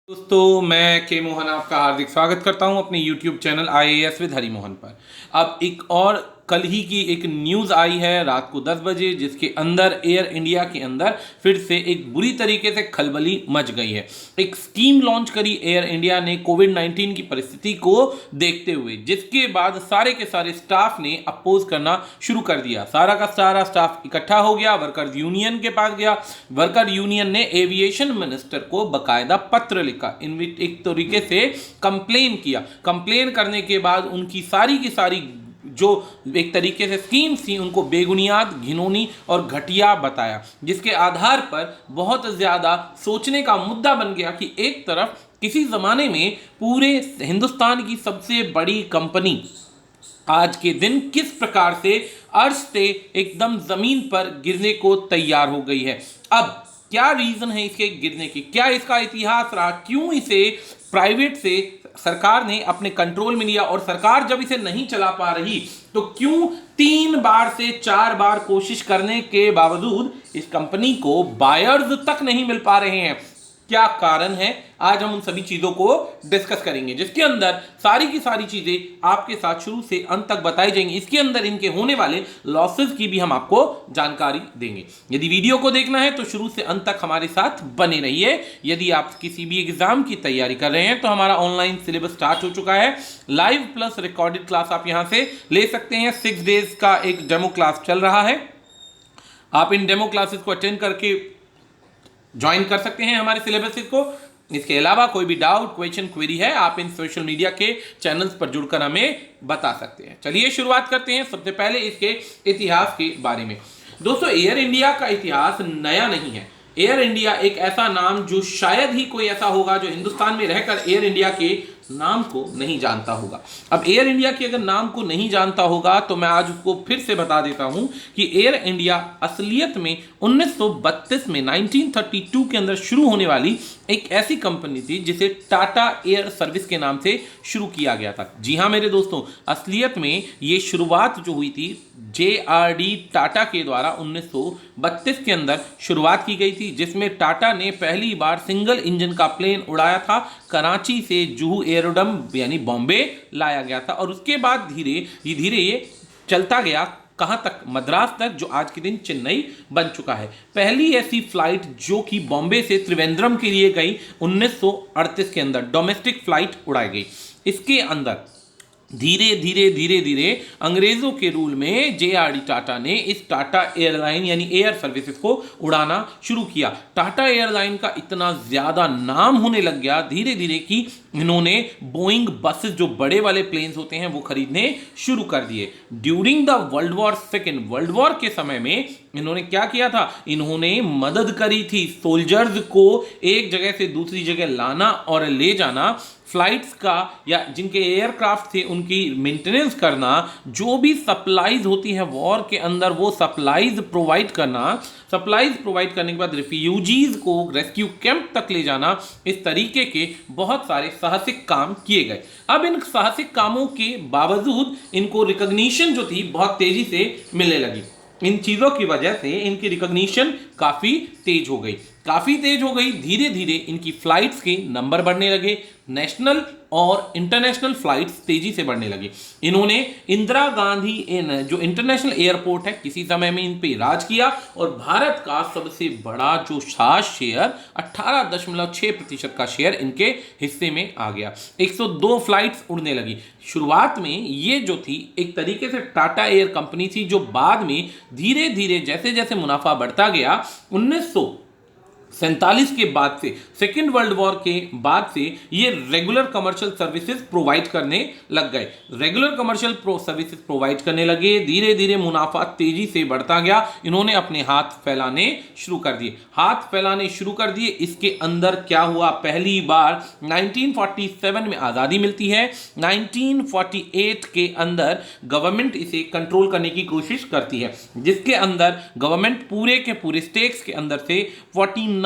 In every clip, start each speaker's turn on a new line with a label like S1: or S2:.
S1: दोस्तों मैं के मोहन आपका हार्दिक स्वागत करता हूं अपने YouTube चैनल IAS विद हरी मोहन पर। अब एक और कल ही की एक न्यूज़ आई है रात को 10 बजे, जिसके अंदर एयर इंडिया के अंदर फिर से एक बुरी तरीके से खलबली मच गई है। एक स्कीम लॉन्च करी एयर इंडिया ने कोविड-19 की परिस्थिति को देखते हुए, जिसके बाद सारे के सारे स्टाफ ने अपोज करना शुरू कर दिया। सारा का सारा स्टाफ इकट्ठा हो गया, वर्कर्स यूनियन के पास गया। वर्कर यूनियन ने एविएशन मिनिस्टर को बकायदा पत्र लिखा, एक तरीके से कंप्लेन किया। कंप्लेन करने के बाद उनकी सारी की सारी जो एक तरीके से स्कीम थी उनको बेबुनियाद, घिनौनी और घटिया बताया, जिसके आधार पर बहुत ज़्यादा सोचने का मुद्दा बन गया कि एक तरफ किसी ज़माने में पूरे हिंदुस्तान की सबसे बड़ी कंपनी आज के दिन किस प्रकार से अर्श से एकदम ज़मीन पर गिरने को तैयार हो गई है। अब क्या रीज़न है इसके गिरने की, क्या इसका इतिहास रहा, क्यों इसे प्राइवेट से सरकार ने अपने कंट्रोल में लिया, और सरकार जब इसे नहीं चला पा रही तो क्यों 3 बार से 4 बार कोशिश करने के बावजूद इस कंपनी को बायर्स तक नहीं मिल पा रहे हैं। क्या कारण है, आज हम उन सभी चीजों को डिस्कस करेंगे, जिसके अंदर सारी की सारी चीजें आपके साथ शुरू से अंत तक बताई जाएंगी। इसके अंदर इनके होने वाले लॉसेस की भी हम आपको जानकारी देंगे। यदि वीडियो को देखना है तो शुरू से अंत तक हमारे साथ बने रहिए। यदि आप किसी भी एग्जाम की तैयारी कर रहे हैं तो हमारा ऑनलाइन सिलेबस स्टार्ट हो चुका है। लाइव प्लस रिकॉर्डेड क्लास आप यहां से ले सकते हैं। 6 डेज का एक डेमो क्लास चल रहा है। आप इन डेमो क्लासेस को अटेंड करके ज्वाइन कर सकते हैं हमारे सिलेबस को। इसके अलावा कोई भी डाउट, क्वेश्चन, क्वेरी है, आप इन सोशल मीडिया के चैनल्स पर जुड़कर हमें बता सकते हैं। चलिए शुरुआत करते हैं सबसे पहले इसके इतिहास के बारे में। दोस्तों, एयर इंडिया का इतिहास नया नहीं है। एयर इंडिया एक ऐसा नाम जो शायद ही कोई ऐसा होगा जो हिंदुस्तान में रहकर एयर इंडिया के नाम को नहीं जानता होगा। अब एयर इंडिया के अगर नाम को नहीं जानता होगा तो मैं आज उसको फिर से बता देता हूं कि एयर इंडिया असलियत में 1932 में 1932 के अंदर शुरू होने वाली एक ऐसी कंपनी थी जिसे टाटा एयर सर्विस के नाम से शुरू किया गया था। जी हाँ मेरे दोस्तों, असलियत में ये शुरुआत जो हुई थी JRD टाटा के द्वारा 1932 के अंदर शुरुआत की गई थी, जिसमें टाटा ने पहली बार सिंगल इंजन का प्लेन उड़ाया था। कराची से जुहू एरोड्रम यानी बॉम्बे लाया गया था, और उसके बाद धीरे धीरे ये चलता गया कहाँ तक, मद्रास तक, जो आज के दिन चेन्नई बन चुका है। पहली ऐसी फ्लाइट जो कि बॉम्बे से त्रिवेंद्रम के लिए गई 1938 के अंदर डोमेस्टिक फ्लाइट उड़ाई गई। इसके अंदर धीरे धीरे अंग्रेजों के रूल में JRD टाटा ने इस टाटा एयरलाइन यानी एयर सर्विसेज को उड़ाना शुरू किया। टाटा एयरलाइन का इतना ज़्यादा नाम होने लग गया धीरे धीरे कि इन्होंने बोइंग बसेस, जो बड़े वाले प्लेन्स होते हैं, वो खरीदने शुरू कर दिए। ड्यूरिंग द वर्ल्ड वॉर के समय में इन्होंने क्या किया था, इन्होंने मदद करी थी सोल्जर्स को एक जगह से दूसरी जगह लाना और ले जाना, फ्लाइट्स का या जिनके एयरक्राफ्ट थे उनकी मेंटेनेंस करना, जो भी सप्लाईज होती है वॉर के अंदर वो सप्लाईज प्रोवाइड करना, सप्लाईज प्रोवाइड करने के बाद रिफ्यूजीज को रेस्क्यू कैंप तक ले जाना। इस तरीके के बहुत सारे साहसिक काम किए गए। अब इन साहसिक कामों के बावजूद इनको रिकॉग्निशन जो थी बहुत तेजी से मिलने लगी। इन चीज़ों की वजह से इनकी रिकॉग्निशन काफ़ी तेज हो गई। धीरे धीरे इनकी फ्लाइट्स के नंबर बढ़ने लगे। नेशनल और इंटरनेशनल फ्लाइट्स तेजी से बढ़ने लगी। इन्होंने इंदिरा गांधी जो इंटरनेशनल एयरपोर्ट है किसी समय में इन पे राज किया, और भारत का सबसे बड़ा जो शेयर 18.6% का शेयर इनके हिस्से में आ गया। 102 फ्लाइट्स उड़ने लगी। शुरुआत में ये जो थी एक तरीके से टाटा एयर कंपनी थी, जो बाद में धीरे धीरे जैसे जैसे मुनाफा बढ़ता गया 1947 के बाद से, सेकेंड वर्ल्ड वॉर के बाद से ये रेगुलर कमर्शियल सर्विसेज प्रोवाइड करने लग गए। सर्विसेज प्रोवाइड करने लगे। धीरे धीरे मुनाफा तेजी से बढ़ता गया। इन्होंने अपने हाथ फैलाने शुरू कर दिए। इसके अंदर क्या हुआ, पहली बार 1947 में आज़ादी मिलती है। 1948 के अंदर गवर्नमेंट इसे कंट्रोल करने की कोशिश करती है, जिसके अंदर गवर्नमेंट पूरे के पूरे स्टेक्स के अंदर से 49%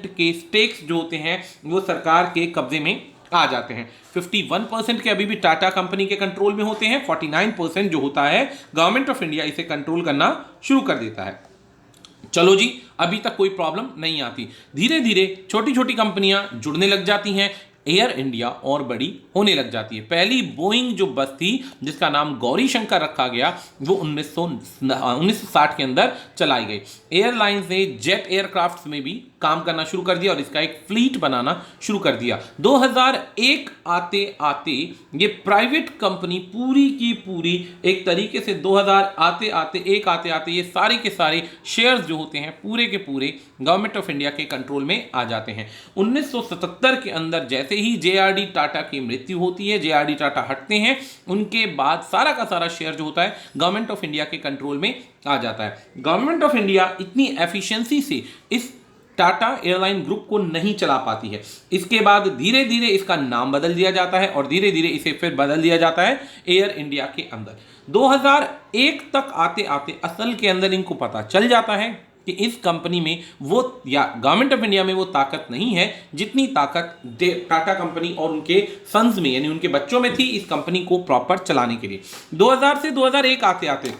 S1: के स्टेक्स जो होते हैं वो सरकार के कब्जे में आ जाते हैं। 51% के अभी भी टाटा कंपनी के कंट्रोल में होते हैं। 49% जो होता है गवर्नमेंट ऑफ इंडिया इसे कंट्रोल करना शुरू कर देता है। चलो जी, अभी तक कोई प्रॉब्लम नहीं आती। धीरे धीरे छोटी छोटी कंपनियां जुड़ने लग जाती हैं, एयर इंडिया और बड़ी होने लग जाती है। पहली बोइंग जो बस थी जिसका नाम गौरी शंकर रखा गया, वो 1960 के अंदर चलाई गई। एयरलाइंस ने जेट एयरक्राफ्ट में भी काम करना शुरू कर दिया और इसका एक फ्लीट बनाना शुरू कर दिया। 2001 आते आते ये प्राइवेट कंपनी पूरी की पूरी एक तरीके से 2000 आते आते ये सारे के सारे शेयर्स जो होते हैं पूरे के पूरे गवर्नमेंट ऑफ इंडिया के कंट्रोल में आ जाते हैं। 1977 के अंदर जैसे ही जेआरडी टाटा की मृत्यु होती है, जेआरडी टाटा हटते हैं, उनके बाद सारा का सारा शेयर जो होता है गवर्नमेंट ऑफ इंडिया के कंट्रोल में आ जाता है। गवर्नमेंट ऑफ इंडिया इतनी एफिशिएंसी से इस टाटा एयरलाइन ग्रुप को नहीं चला पाती है। इसके बाद धीरे धीरे इसका नाम बदल दिया जाता है और धीरे धीरे इसे फिर बदल दिया जाता है एयर इंडिया के अंदर। 2001 तक आते आते असल के अंदर इनको पता चल जाता है कि इस कंपनी में वो या गवर्नमेंट ऑफ इंडिया में वो ताकत नहीं है जितनी ताकत टाटा कंपनी और उनके सन्स में यानी उनके बच्चों में थी इस कंपनी को प्रॉपर चलाने के लिए। 2000 से 2001 आते आते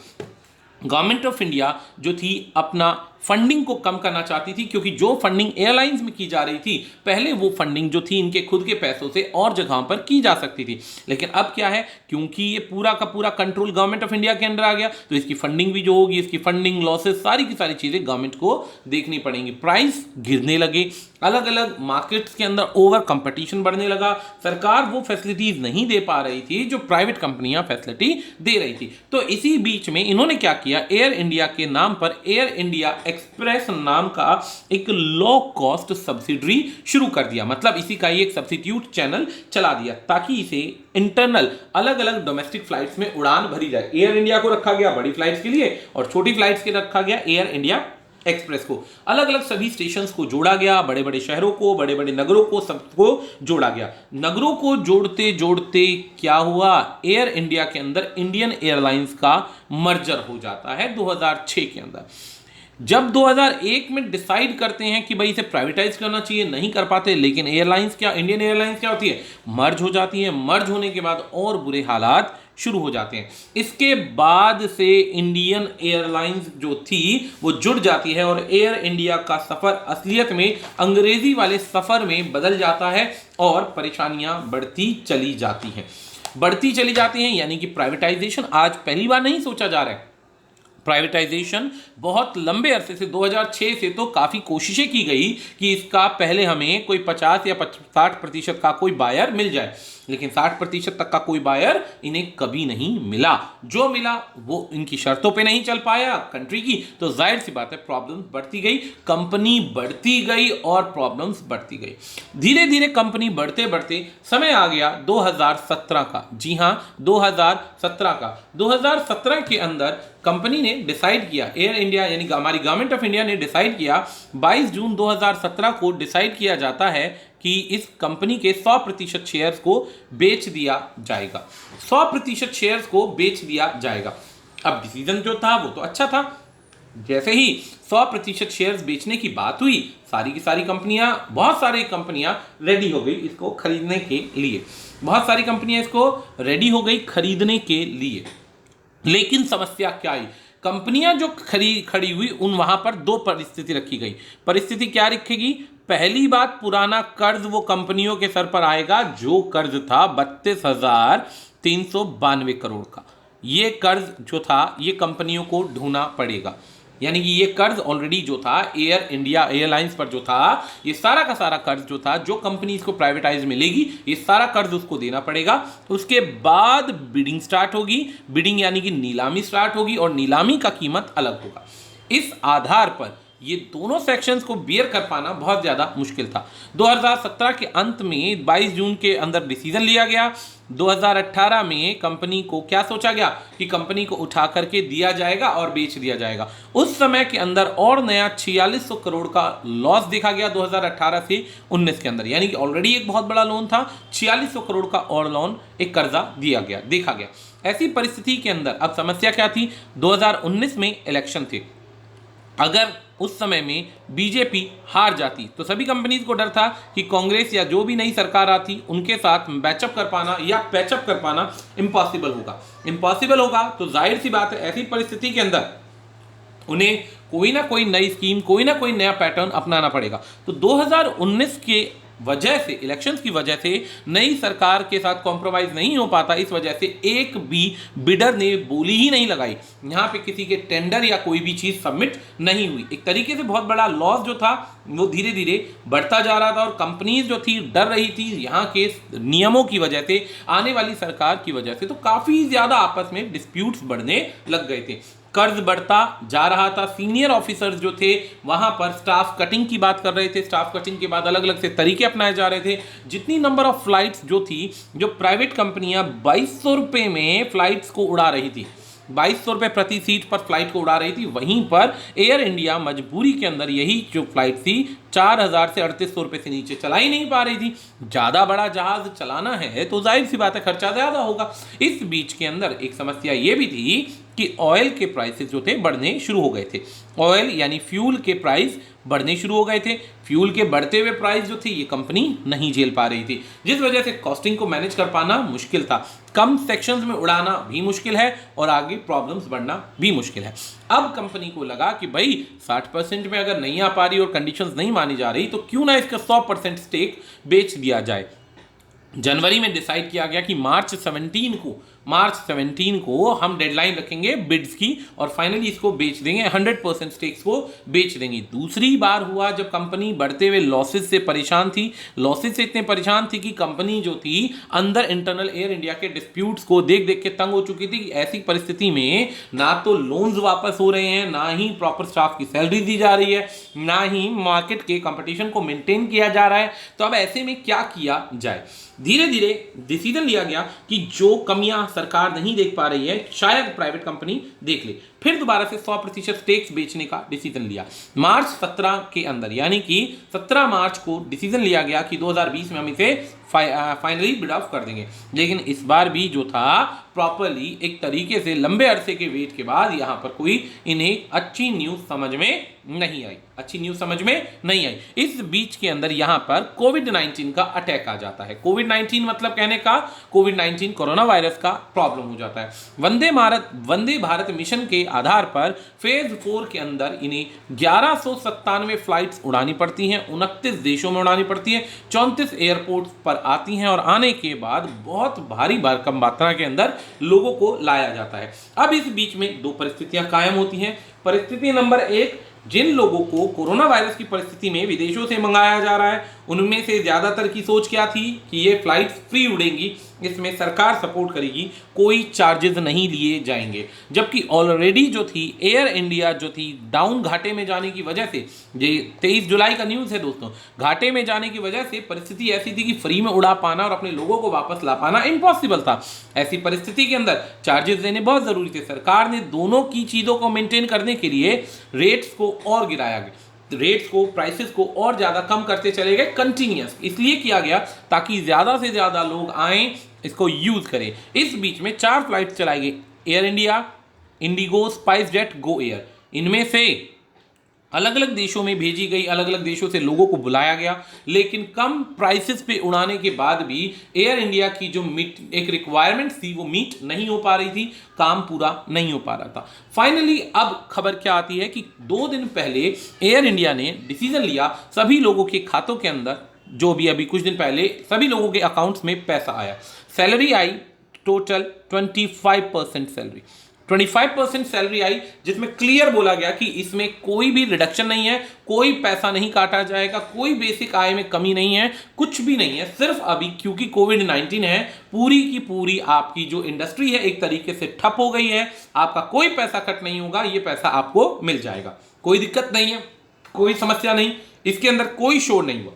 S1: गवर्नमेंट ऑफ इंडिया जो थी अपना फंडिंग को कम करना चाहती थी, क्योंकि जो फंडिंग एयरलाइंस में की जा रही थी पहले वो फंडिंग जो थी इनके खुद के पैसों से और जगहों पर की जा सकती थी। लेकिन अब क्या है, क्योंकि ये पूरा का पूरा कंट्रोल गवर्नमेंट ऑफ इंडिया के अंदर आ गया तो इसकी फंडिंग भी जो होगी, इसकी फंडिंग लॉसेस सारी की सारी चीजें गवर्नमेंट को देखनी पड़ेंगी। प्राइस गिरने लगे, अलग अलग मार्केट्स के अंदर ओवर कंपटीशन बढ़ने लगा, सरकार वो फैसिलिटीज नहीं दे पा रही थी जो प्राइवेट कंपनियां फैसिलिटी दे रही थी। तो इसी बीच में इन्होंने क्या किया, एयर इंडिया के नाम पर एयर इंडिया एक्सप्रेस नाम का एक लो कॉस्ट सब्सिडरी शुरू कर दिया। मतलब इसी का ही एक सब्सिट्यूट चैनल चला दिया ताकि इसे इंटरनल अलग अलग डोमेस्टिक फ्लाइट्स में उड़ान भरी जाए। एयर इंडिया को रखा गया बड़ी फ्लाइट्स के लिए और छोटी फ्लाइट्स के रखा गया एयर इंडिया एक्सप्रेस को। अलग अलग सभी स्टेशंस को जोड़ा गया, बड़े बड़े शहरों को, बड़े बड़े नगरों को, सबको जोड़ा गया। नगरों को जोड़ते जोड़ते क्या हुआ, एयर इंडिया के अंदर इंडियन एयरलाइंस का मर्जर हो जाता है 2006 के अंदर। जब 2001 में डिसाइड करते हैं कि भाई इसे प्राइवेटाइज करना चाहिए, नहीं कर पाते, लेकिन एयरलाइंस क्या, इंडियन एयरलाइंस क्या होती है, मर्ज हो जाती है। मर्ज होने के बाद और बुरे हालात शुरू हो जाते हैं। इसके बाद से इंडियन एयरलाइंस जो थी वो जुड़ जाती है और एयर इंडिया का सफर असलियत में अंग्रेजी वाले सफर में बदल जाता है और परेशानियां बढ़ती चली जाती हैं यानी कि प्राइवेटाइजेशन आज पहली बार नहीं सोचा जा रहा है। प्राइवेटाइजेशन बहुत लंबे अरसे से 2006 से तो काफ़ी कोशिशें की गई कि इसका पहले हमें कोई 50 या 60% का कोई बायर मिल जाए, लेकिन 60% तक का कोई बायर इन्हें कभी नहीं मिला। जो मिला वो इनकी शर्तों पे नहीं चल पाया कंट्री की, तो जाहिर सी बात है प्रॉब्लम्स बढ़ती गई, कंपनी बढ़ती गई और प्रॉब्लम्स बढ़ती गई। धीरे धीरे कंपनी बढ़ते बढ़ते समय आ गया 2017 का। जी हाँ, 2017 का। 2017 के अंदर कंपनी ने डिसाइड किया, एयर इंडिया यानी हमारी गवर्नमेंट ऑफ इंडिया ने डिसाइड किया, 22 जून 2017 को डिसाइड किया जाता है कि इस कंपनी के 100% शेयर्स को बेच दिया जाएगा। 100% शेयर्स को बेच दिया जाएगा। अब डिसीजन जो था वो तो अच्छा था। जैसे ही 100% शेयर्स बेचने की बात हुई, सारी की सारी कंपनियां, बहुत सारी कंपनियां रेडी हो गई इसको खरीदने के लिए। बहुत सारी कंपनियां इसको रेडी हो गई खरीदने के लिए। लेकिन समस्या क्या आई, कंपनियां जो खड़ी हुई उन वहां पर दो परिस्थिति रखी गई। परिस्थिति क्या रखेगी, पहली बात, पुराना कर्ज वो कंपनियों के सर पर आएगा जो कर्ज था 32,392 करोड़ का। ये कर्ज जो था ये कंपनियों को ढूंढना पड़ेगा, यानी कि ये कर्ज ऑलरेडी जो था एयर इंडिया एयरलाइंस पर जो था, ये सारा का सारा कर्ज जो था, जो कंपनी इसको प्राइवेटाइज में लेगी ये सारा कर्ज उसको देना पड़ेगा। उसके बाद बिडिंग स्टार्ट होगी, बिडिंग यानी कि नीलामी स्टार्ट होगी और नीलामी का कीमत अलग होगा। इस आधार पर ये दोनों सेक्शंस को बियर कर पाना बहुत ज़्यादा मुश्किल था। 2017 के अंत में 22 जून के अंदर डिसीजन लिया गया। 2018 में कंपनी को क्या सोचा गया कि कंपनी को उठा करके दिया जाएगा और बेच दिया जाएगा। उस समय के अंदर और नया 4600 करोड़ का लॉस देखा गया 2018 से 19 के अंदर, यानी कि ऑलरेडी एक बहुत बड़ा लोन था, 4600 करोड़ का और लोन एक कर्जा देखा गया। ऐसी परिस्थिति के अंदर अब समस्या क्या थी, 2019 में इलेक्शन थे। अगर उस समय में बीजेपी हार जाती तो सभी कंपनीज को डर था कि कांग्रेस या जो भी नई सरकार आती उनके साथ बैचअप कर पाना या पैचअप कर पाना इम्पॉसिबल होगा तो जाहिर सी बात है ऐसी परिस्थिति के अंदर उन्हें कोई ना कोई नई स्कीम, कोई ना कोई नया पैटर्न अपनाना पड़ेगा। तो 2019 के वजह से, इलेक्शंस की वजह से नई सरकार के साथ कॉम्प्रोमाइज नहीं हो पाता, इस वजह से एक भी बिडर ने बोली ही नहीं लगाई, यहाँ पे किसी के टेंडर या कोई भी चीज़ सबमिट नहीं हुई। एक तरीके से बहुत बड़ा लॉस जो था वो धीरे धीरे बढ़ता जा रहा था और कंपनीज जो थी डर रही थी यहाँ के नियमों की वजह से, आने वाली सरकार की वजह से, तो काफ़ी ज़्यादा आपस में डिस्प्यूट्स बढ़ने लग गए थे, कर्ज बढ़ता जा रहा था। सीनियर ऑफिसर्स जो थे वहां पर स्टाफ कटिंग की बात कर रहे थे, स्टाफ कटिंग के बाद अलग अलग से तरीके अपनाए जा रहे थे। जितनी नंबर ऑफ फ्लाइट्स जो थी, जो प्राइवेट कंपनियां 2200 रुपये में फ्लाइट्स को उड़ा रही थी, 2200 रुपये प्रति सीट पर फ्लाइट को उड़ा रही थी, वहीं पर एयर इंडिया मजबूरी के अंदर यही जो फ्लाइट थी 4000 से 3800 रुपये से नीचे चला ही नहीं पा रही थी। ज़्यादा बड़ा जहाज चलाना है तो जाहिर सी बात है खर्चा ज़्यादा होगा। इस बीच के अंदर एक समस्या ये भी थी कि ऑयल के प्राइसेस जो थे बढ़ने शुरू हो गए थे। ऑयल यानी फ्यूल के प्राइस बढ़ने शुरू हो गए थे। फ्यूल के बढ़ते हुए प्राइस जो थे ये कंपनी नहीं झेल पा रही थी, जिस वजह से कॉस्टिंग को मैनेज कर पाना मुश्किल था। कम सेक्शंस में उड़ाना भी मुश्किल है और आगे प्रॉब्लम्स बढ़ना भी मुश्किल है। अब कंपनी को लगा कि भाई 60% में अगर नहीं आ पा रही और कंडीशंस नहीं मानी जा रही तो क्यों ना इसका 100% स्टेक बेच दिया जाए। जनवरी में डिसाइड किया गया कि मार्च 17 को हम डेडलाइन रखेंगे बिड्स की और फाइनली इसको बेच देंगे, 100% स्टेक्स को बेच देंगे। दूसरी बार हुआ जब कंपनी बढ़ते हुए लॉसेस से परेशान थी। लॉसेस से इतने परेशान थी कि कंपनी जो थी अंदर इंटरनल एयर इंडिया के डिस्प्यूट्स को देख देख के तंग हो चुकी थी। ऐसी परिस्थिति में ना तो लोन्स वापस हो रहे हैं, ना ही प्रॉपर स्टाफ की सैलरी दी जा रही है, ना ही मार्केट के कंपटीशन को मेंटेन किया जा रहा है। तो अब ऐसे में क्या किया जाए? धीरे धीरे डिसीजन लिया गया कि जो कमियां सरकार नहीं देख पा रही है शायद प्राइवेट कंपनी देख ले। फिर दोबारा से 100% स्टेक्स बेचने का डिसीजन लिया। मार्च 17 के अंदर, यानी कि 17 मार्च को डिसीजन लिया गया कि 2020 में हम इसे फाइनली बिड ऑफ कर देंगे। लेकिन इस बार भी जो था प्रॉपरली एक तरीके से लंबे अरसे के वेट के बाद यहाँ पर कोई इन्हें अच्छी न्यूज़ समझ में नहीं आई। इस बीच के अंदर यहाँ पर कोविड-19 का अटैक आ जाता है। कोविड-19 मतलब कहने का कोविड-19 कोरोना वायरस का प्रॉब्लम हो जाता है। वंदे भारत मिशन के आधार पर फेज 4 के अंदर इन्हें 1197 फ्लाइट्स उड़ानी पड़ती हैं, 29 देशों में उड़ानी पड़ती हैं, 34 एयरपोर्ट पर आती हैं और आने के बाद बहुत भारी भरकम मात्रा के अंदर लोगों को लाया जाता है। अब इस बीच में दो परिस्थितियां कायम होती हैं। परिस्थिति नंबर 1, जिन लोगों को कोरोना वायरस की परिस्थिति में विदेशों से मंगाया जा रहा है उनमें से ज़्यादातर की सोच क्या थी कि ये फ्लाइट्स फ्री उड़ेंगी, इसमें सरकार सपोर्ट करेगी, कोई चार्जेस नहीं लिए जाएंगे। जबकि ऑलरेडी जो थी एयर इंडिया जो थी डाउन घाटे में जाने की वजह से, ये 23 जुलाई का न्यूज़ है दोस्तों, घाटे में जाने की वजह से परिस्थिति ऐसी थी कि फ्री में उड़ा पाना और अपने लोगों को वापस ला पाना इम्पॉसिबल था। ऐसी परिस्थिति के अंदर चार्जेस देने बहुत ज़रूरी थे। सरकार ने दोनों की चीज़ों को मेंटेन करने के लिए रेट्स को और गिराया गया, रेट्स को, प्राइसेस को और ज़्यादा कम करते चले गए। कंटिन्यूअस इसलिए किया गया ताकि ज़्यादा से ज़्यादा लोग आएँ, इसको यूज़ करें। इस बीच में 4 फ्लाइट चलाई गई, air India, Indigo, spice jet, Go Air. इनमें से अलग अलग देशों में भेजी गई, अलग अलग देशों से लोगों को बुलाया गया, लेकिन कम प्राइसेस पे उड़ाने के बाद भी एयर इंडिया की जो एक रिक्वायरमेंट थी वो मीट नहीं हो पा रही थी, काम पूरा नहीं हो पा रहा था। फाइनली अब खबर क्या आती है कि 2 दिन पहले एयर इंडिया ने डिसीजन लिया, सभी लोगों के खातों के अंदर, जो भी अभी कुछ दिन पहले सभी लोगों के अकाउंट्स में पैसा आया। सैलरी आई टोटल 25% सैलरी आई, जिसमें क्लियर बोला गया कि इसमें कोई भी रिडक्शन नहीं है, कोई पैसा नहीं काटा जाएगा, कोई बेसिक आय में कमी नहीं है, कुछ भी नहीं है। सिर्फ अभी क्योंकि कोविड-19 है, पूरी की पूरी आपकी जो इंडस्ट्री है एक तरीके से ठप हो गई है, आपका कोई पैसा कट नहीं होगा, ये पैसा आपको मिल जाएगा, कोई दिक्कत नहीं है, कोई समस्या नहीं, इसके अंदर कोई शोर नहीं हुआ।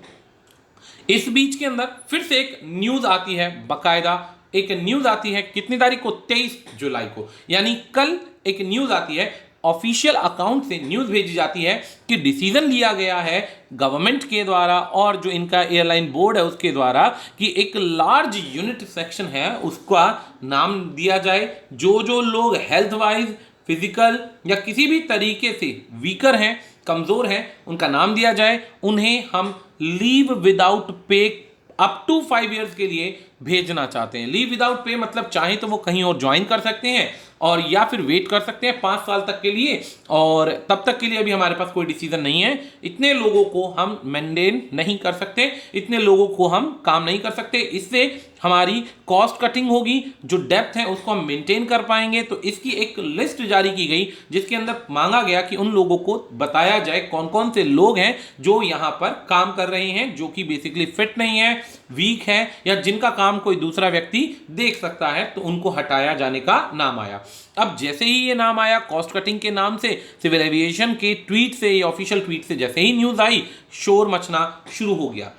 S1: इस बीच के अंदर फिर से एक न्यूज़ आती है, बाकायदा एक न्यूज़ आती है, कितनी तारीख को? 23 जुलाई को, यानी कल एक न्यूज़ आती है, ऑफिशियल अकाउंट से न्यूज़ भेजी जाती है कि डिसीजन लिया गया है गवर्नमेंट के द्वारा और जो इनका एयरलाइन बोर्ड है उसके द्वारा कि एक लार्ज यूनिट सेक्शन है उसका नाम दिया जाए। जो जो लोग हेल्थ वाइज, फिजिकल या किसी भी तरीके से वीकर हैं, कमज़ोर हैं, उनका नाम दिया जाए। उन्हें हम leave without pay up to 5 years के लिए भेजना चाहते हैं। लीव विदाउट पे मतलब चाहे तो वो कहीं और ज्वाइन कर सकते हैं, और या फिर वेट कर सकते हैं 5 साल तक के लिए, और तब तक के लिए अभी हमारे पास कोई डिसीजन नहीं है। इतने लोगों को हम मेंटेन नहीं कर सकते, इतने लोगों को हम काम नहीं कर सकते, इससे हमारी कॉस्ट कटिंग होगी, जो डेप्थ है उसको हम मेंटेन कर पाएंगे। तो इसकी एक लिस्ट जारी की गई जिसके अंदर मांगा गया कि उन लोगों को बताया जाए कौन कौन से लोग हैं जो यहां पर काम कर रहे हैं, जो कि बेसिकली फिट नहीं है, वीक है, या जिनका काम कोई दूसरा व्यक्ति देख सकता है, तो उनको हटाया जाने का नाम आया। अब जैसे ही ये नाम आया कॉस्ट कटिंग के नाम से, सिविल एविएशन के ट्वीट से, या ऑफिशियल ट्वीट से जैसे ही न्यूज आई, शोर मचना शुरू हो गया।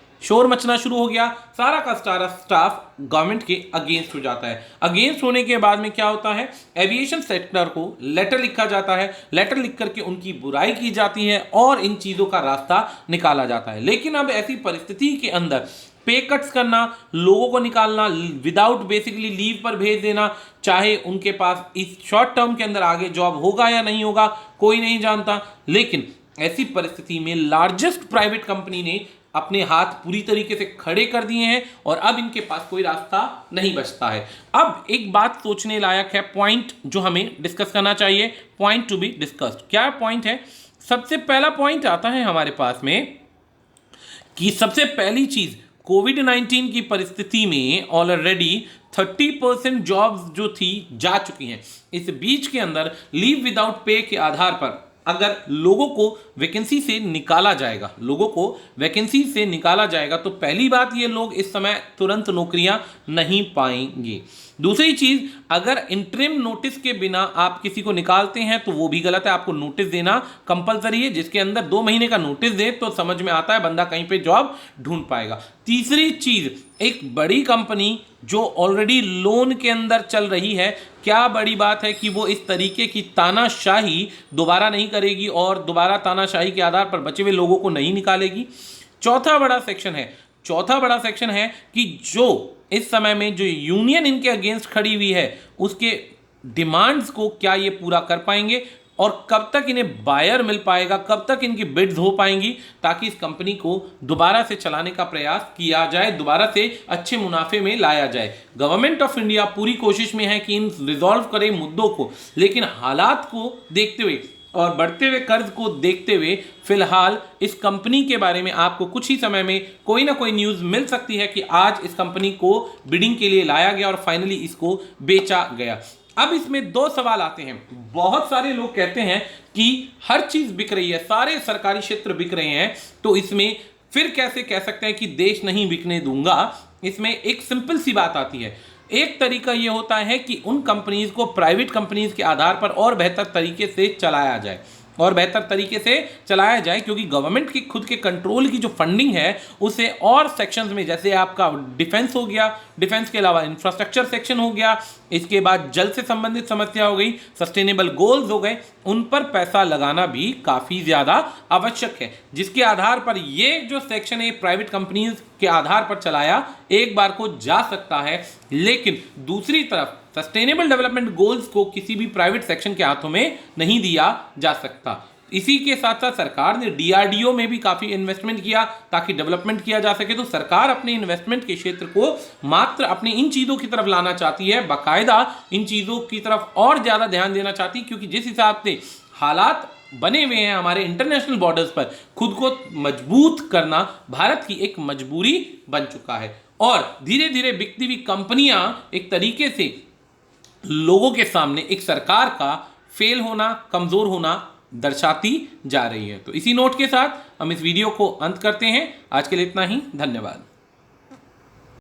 S1: सारा का सारा स्टाफ गवर्नमेंट के अगेंस्ट हो जाता है। अगेंस्ट होने के बाद में क्या होता है, एविएशन सेक्टर को लेटर लिखा जाता है, लेटर लिख करके उनकी बुराई की जाती है और इन चीज़ों का रास्ता निकाला जाता है। लेकिन अब ऐसी परिस्थिति के अंदर पे कट्स करना, लोगों को निकालना, विदाउट बेसिकली लीव पर भेज देना, चाहे उनके पास इस शॉर्ट टर्म के अंदर आगे जॉब होगा या नहीं होगा कोई नहीं जानता, लेकिन ऐसी परिस्थिति में लार्जेस्ट प्राइवेट कंपनी ने अपने हाथ पूरी तरीके से खड़े कर दिए हैं और अब इनके पास कोई रास्ता नहीं बचता है। अब एक बात सोचने लायक है, पॉइंट जो हमें डिस्कस करना चाहिए, पॉइंट टू बी डिस्कस्ड। क्या पॉइंट है? सबसे पहला पॉइंट आता है हमारे पास में कि सबसे पहली चीज, कोविड-19 की परिस्थिति में ऑलरेडी 30% जॉब्स जो थी जा चुकी हैं। इस बीच के अंदर लीव विदाउट पे के आधार पर अगर लोगों को वैकेंसी से निकाला जाएगा तो पहली बात, ये लोग इस समय तुरंत नौकरियां नहीं पाएंगे। दूसरी चीज, अगर इंटरिम नोटिस के बिना आप किसी को निकालते हैं तो वो भी गलत है, आपको नोटिस देना कंपलसरी है, जिसके अंदर 2 महीने का नोटिस दे तो समझ में आता है बंदा कहीं पे जॉब ढूंढ पाएगा। तीसरी चीज, एक बड़ी कंपनी जो ऑलरेडी लोन के अंदर चल रही है, क्या बड़ी बात है कि वो इस तरीके की तानाशाही दोबारा नहीं करेगी और दोबारा तानाशाही के आधार पर बचे हुए लोगों को नहीं निकालेगी। चौथा बड़ा सेक्शन है कि जो इस समय में जो यूनियन इनके अगेंस्ट खड़ी हुई है उसके डिमांड्स को क्या ये पूरा कर पाएंगे और कब तक इन्हें बायर मिल पाएगा, कब तक इनकी बिड्स हो पाएंगी, ताकि इस कंपनी को दोबारा से चलाने का प्रयास किया जाए, दोबारा से अच्छे मुनाफे में लाया जाए। गवर्नमेंट ऑफ इंडिया पूरी कोशिश में है कि इन रिजॉल्व करे मुद्दों को, लेकिन हालात को देखते हुए और बढ़ते हुए कर्ज को देखते हुए फिलहाल इस कंपनी के बारे में आपको कुछ ही समय में कोई ना कोई न्यूज़ मिल सकती है कि आज इस कंपनी को बिडिंग के लिए लाया गया और फाइनली इसको बेचा गया। अब इसमें 2 सवाल आते हैं। बहुत सारे लोग कहते हैं कि हर चीज बिक रही है, सारे सरकारी क्षेत्र बिक रहे हैं, तो इसमें फिर कैसे कह सकते हैं कि देश नहीं बिकने दूंगा। इसमें एक सिंपल सी बात आती है। एक तरीका यह होता है कि उन कंपनीज को प्राइवेट कंपनीज के आधार पर और बेहतर तरीके से चलाया जाए, क्योंकि गवर्नमेंट की खुद के कंट्रोल की जो फंडिंग है उसे और सेक्शंस में, जैसे आपका डिफेंस हो गया, डिफेंस के अलावा इंफ्रास्ट्रक्चर सेक्शन हो गया, इसके बाद जल से संबंधित समस्या हो गई, सस्टेनेबल गोल्स हो गए, उन पर पैसा लगाना भी काफ़ी ज़्यादा आवश्यक है, जिसके आधार पर ये जो सेक्शन है प्राइवेट कंपनीज के आधार पर चलाया एक बार को जा सकता है। लेकिन दूसरी तरफ सस्टेनेबल डेवलपमेंट गोल्स को किसी भी प्राइवेट सेक्शन के हाथों में नहीं दिया जा सकता। इसी के साथ साथ सरकार ने डीआरडीओ में भी काफ़ी इन्वेस्टमेंट किया ताकि डेवलपमेंट किया जा सके। तो सरकार अपने इन्वेस्टमेंट के क्षेत्र को मात्र अपनी इन चीज़ों की तरफ लाना चाहती है, बाकायदा इन चीज़ों की तरफ और ज़्यादा ध्यान देना चाहती है, क्योंकि जिस हिसाब से हालात बने हुए हैं हमारे इंटरनेशनल बॉर्डर्स पर, खुद को मजबूत करना भारत की एक मजबूरी बन चुका है। और धीरे धीरे बिकती हुई कंपनियां एक तरीके से लोगों के सामने एक सरकार का फेल होना, कमज़ोर होना दर्शाती जा रही है। तो इसी नोट के साथ हम इस वीडियो को अंत करते हैं। आज के लिए इतना ही, धन्यवाद।